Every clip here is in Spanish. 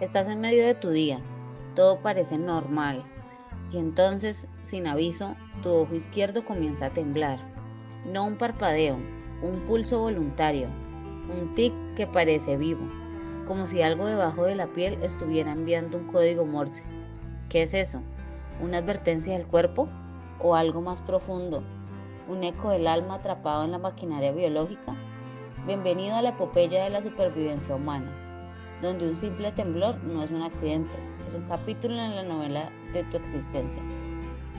Estás en medio de tu día, todo parece normal y entonces, sin aviso, tu ojo izquierdo comienza a temblar. No un parpadeo, un pulso voluntario, un tic que parece vivo, como si algo debajo de la piel estuviera enviando un código Morse. ¿Qué es eso? ¿Una advertencia del cuerpo? ¿O algo más profundo? ¿Un eco del alma atrapado en la maquinaria biológica? Bienvenido a la epopeya de la supervivencia humana, donde un simple temblor no es un accidente, es un capítulo en la novela de tu existencia,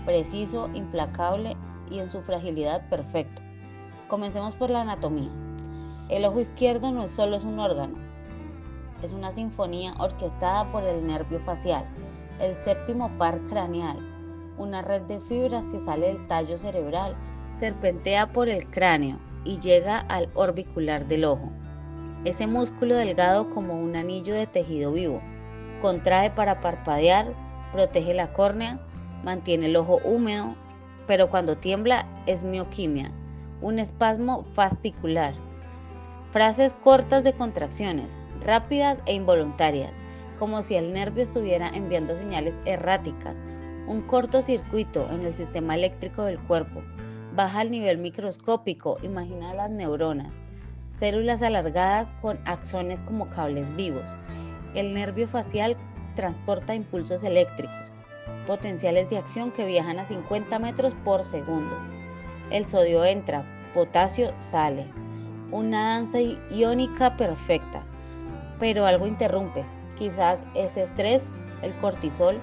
preciso, implacable y en su fragilidad perfecto. Comencemos por la anatomía. El ojo izquierdo no es solo un órgano, es una sinfonía orquestada por el nervio facial, el séptimo par craneal, una red de fibras que sale del tallo cerebral, serpentea por el cráneo y llega al orbicular del ojo. Ese músculo delgado como un anillo de tejido vivo, contrae para parpadear, protege la córnea, mantiene el ojo húmedo, pero cuando tiembla es mioquimia, un espasmo fascicular. Frases cortas de contracciones, rápidas e involuntarias, como si el nervio estuviera enviando señales erráticas, un cortocircuito en el sistema eléctrico del cuerpo. Baja al nivel microscópico, imagina las neuronas, células alargadas con axones como cables vivos. El nervio facial transporta impulsos eléctricos, potenciales de acción que viajan a 50 metros por segundo. El sodio entra, potasio sale. Una danza iónica perfecta, pero algo interrumpe. Quizás ese estrés, el cortisol,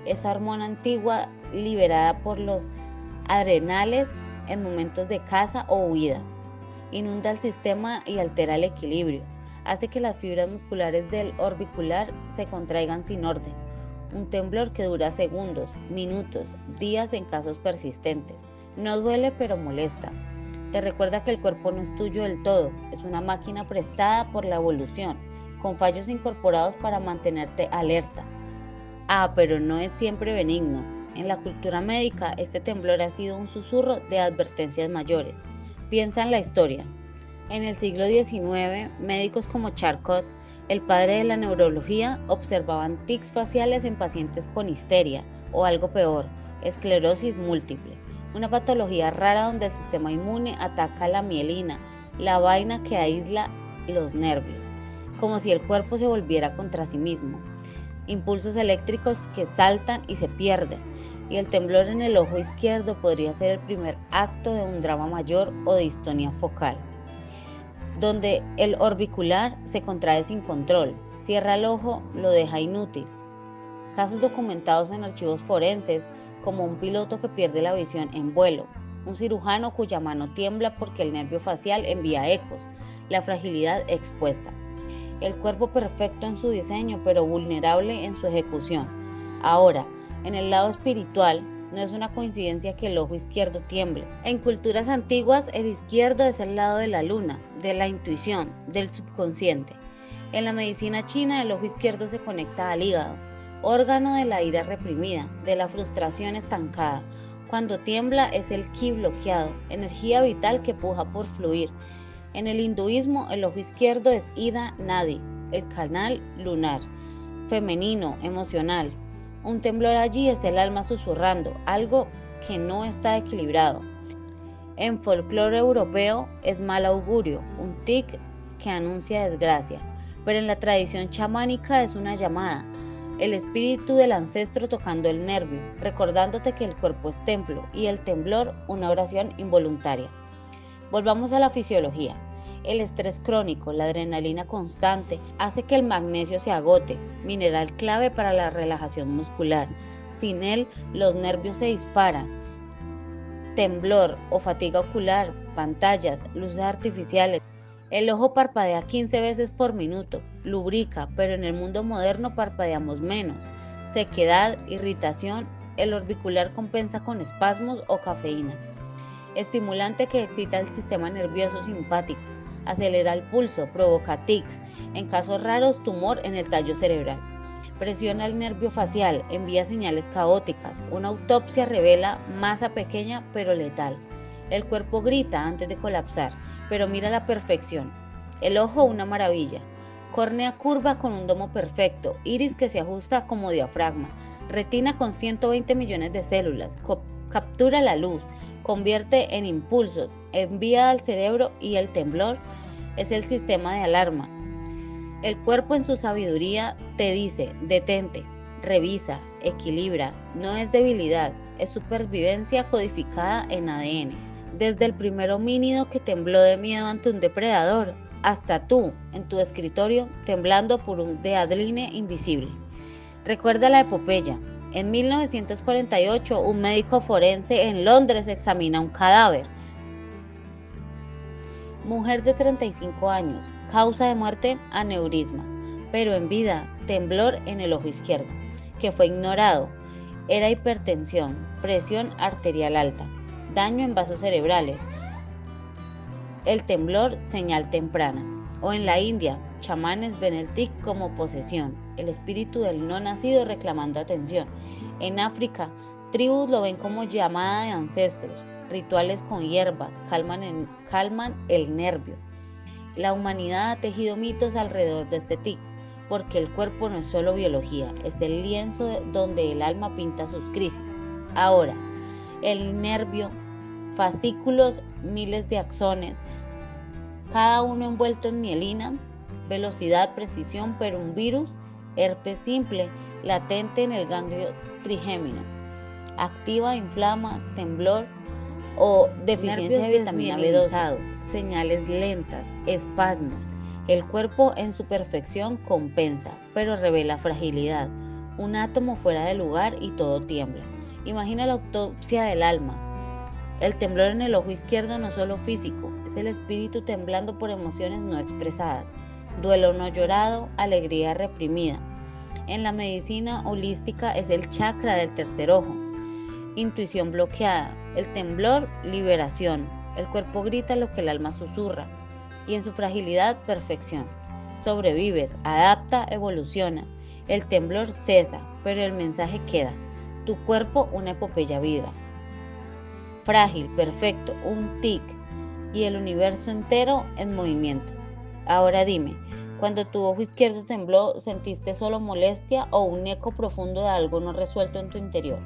esa hormona antigua liberada por los adrenales en momentos de caza o huida. Inunda el sistema y altera el equilibrio. Hace que las fibras musculares del orbicular se contraigan sin orden. Un temblor que dura segundos, minutos, días en casos persistentes. No duele pero molesta. Te recuerda que el cuerpo no es tuyo del todo, es una máquina prestada por la evolución, con fallos incorporados para mantenerte alerta. Pero no es siempre benigno. En la cultura médica, este temblor ha sido un susurro de advertencias mayores. Piensa en la historia. En el siglo XIX, médicos como Charcot, el padre de la neurología, observaban tics faciales en pacientes con histeria, o algo peor, esclerosis múltiple, una patología rara donde el sistema inmune ataca la mielina, la vaina que aísla los nervios, como si el cuerpo se volviera contra sí mismo. Impulsos eléctricos que saltan y se pierden, y el temblor en el ojo izquierdo podría ser el primer acto de un drama mayor o de distonía focal, donde el orbicular se contrae sin control, cierra el ojo, lo deja inútil. Casos documentados en archivos forenses, como un piloto que pierde la visión en vuelo, un cirujano cuya mano tiembla porque el nervio facial envía ecos, la fragilidad expuesta. El cuerpo perfecto en su diseño, pero vulnerable en su ejecución. Ahora, en el lado espiritual, no es una coincidencia que el ojo izquierdo tiemble. En culturas antiguas, el izquierdo es el lado de la luna, de la intuición, del subconsciente. En la medicina china, el ojo izquierdo se conecta al hígado, órgano de la ira reprimida, de la frustración estancada. Cuando tiembla es el ki bloqueado, energía vital que puja por fluir. En el hinduismo, el ojo izquierdo es Ida Nadi, el canal lunar, femenino, emocional. Un temblor allí es el alma susurrando, algo que no está equilibrado. En folclore europeo es mal augurio, un tic que anuncia desgracia, pero en la tradición chamánica es una llamada, el espíritu del ancestro tocando el nervio, recordándote que el cuerpo es templo y el temblor una oración involuntaria. Volvamos a la fisiología. El estrés crónico, la adrenalina constante, hace que el magnesio se agote, mineral clave para la relajación muscular. Sin él, los nervios se disparan. Temblor o fatiga ocular, pantallas, luces artificiales. El ojo parpadea 15 veces por minuto, lubrica, pero en el mundo moderno parpadeamos menos. Sequedad, irritación, el orbicular compensa con espasmos o cafeína. Estimulante que excita el sistema nervioso simpático, acelera el pulso, provoca tics, en casos raros tumor en el tallo cerebral. Presiona el nervio facial, envía señales caóticas, una autopsia revela masa pequeña pero letal. El cuerpo grita antes de colapsar, pero mira la perfección. El ojo una maravilla, Córnea curva con un domo perfecto, iris que se ajusta como diafragma, retina con 120 millones de células, captura la luz, convierte en impulsos, envía al cerebro y el temblor es el sistema de alarma. El cuerpo en su sabiduría te dice, detente, revisa, equilibra, no es debilidad, es supervivencia codificada en ADN. Desde el primer homínido que tembló de miedo ante un depredador, hasta tú, en tu escritorio, temblando por un deadline invisible. Recuerda la epopeya. En 1948, un médico forense en Londres examina un cadáver. Mujer de 35 años, causa de muerte, aneurisma, pero en vida, temblor en el ojo izquierdo, que fue ignorado. Era hipertensión, presión arterial alta, daño en vasos cerebrales. El temblor, señal temprana. O en la India, chamanes ven el tic como posesión, el espíritu del no nacido reclamando atención. En África, tribus lo ven como llamada de ancestros. Rituales con hierbas calman el nervio. La humanidad ha tejido mitos alrededor de este tic, porque el cuerpo no es solo biología, es el lienzo donde el alma pinta sus crisis. Ahora, el nervio, fascículos, miles de axones, cada uno envuelto en mielina, velocidad, precisión, pero un virus, herpes simple, latente en el ganglio trigémino, activa, inflama, temblor o deficiencia de vitamina B12, señales lentas, espasmos. El cuerpo en su perfección compensa, pero revela fragilidad. Un átomo fuera de lugar y todo tiembla. Imagina la autopsia del alma. El temblor en el ojo izquierdo no es solo físico, es el espíritu temblando por emociones no expresadas, duelo no llorado, alegría reprimida. En la medicina holística es el chakra del tercer ojo, intuición bloqueada, el temblor, liberación, el cuerpo grita lo que el alma susurra, y en su fragilidad, perfección. Sobrevives, adapta, evoluciona, el temblor cesa, pero el mensaje queda, tu cuerpo una epopeya viva. Frágil, perfecto, un tic, y el universo entero en movimiento. Ahora dime, cuando tu ojo izquierdo tembló, ¿sentiste solo molestia o un eco profundo de algo no resuelto en tu interior?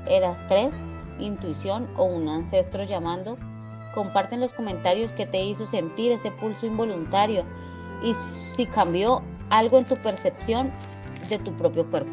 ¿Era estrés, intuición o un ancestro llamando? Comparte en los comentarios qué te hizo sentir ese pulso involuntario y si cambió algo en tu percepción de tu propio cuerpo.